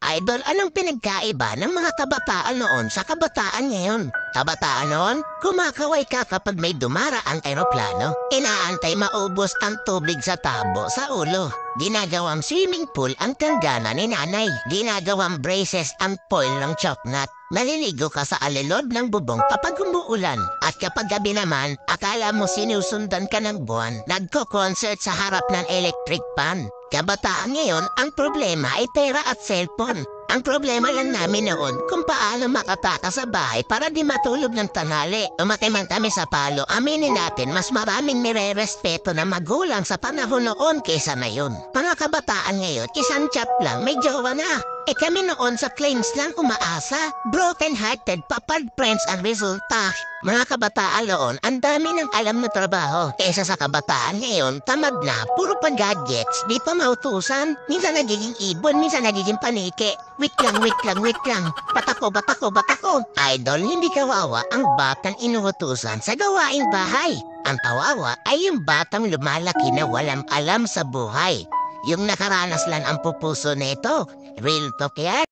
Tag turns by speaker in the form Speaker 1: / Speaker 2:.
Speaker 1: Idol, anong pinagkaiba ng mga kabataan noon sa kabataan ngayon? Kabataan noon, kumakaway ka kapag may dumaraang eroplano. Inaantay maubos ang tubig sa tabo sa ulo. Ginagawang swimming pool ang tanggana ni nanay. Ginagawang braces ang foil ng choknat. Naliligo ka sa alilod ng bubong kapag umuulan. At kapag gabi naman, akala mo sinusundan ka ng buwan. Nagko-concert sa harap ng electric pan. Kabataan ngayon, ang problema ay pera at cellphone. Ang problema lang namin noon kung paano makataka sa bahay para di matulog ng tanghali. Umatay man kami sa palo, aminin natin mas maraming nire-respeto na magulang sa panahon noon kaysa ngayon. Mga kabataan ngayon, isang chat lang, may jowa na. Kami noon sa claims lang umaasa. Broken-hearted, papad friends ang resulta. Mga kabataan noon, ang dami ng alam na trabaho. Kesa sa kabataan ngayon, tamad na, puro pa gadgets, di pa mautusan. Minsan nagiging ibon, minsan nagiging paniki. Wait lang. Batako. Idol, hindi kawawa ang batang inuutusan sa gawaing bahay. Ang kawawa ay yung batang lumalaki na walang alam sa buhay. Yung nakaranas lang ang pupuso nito. Real talk yan.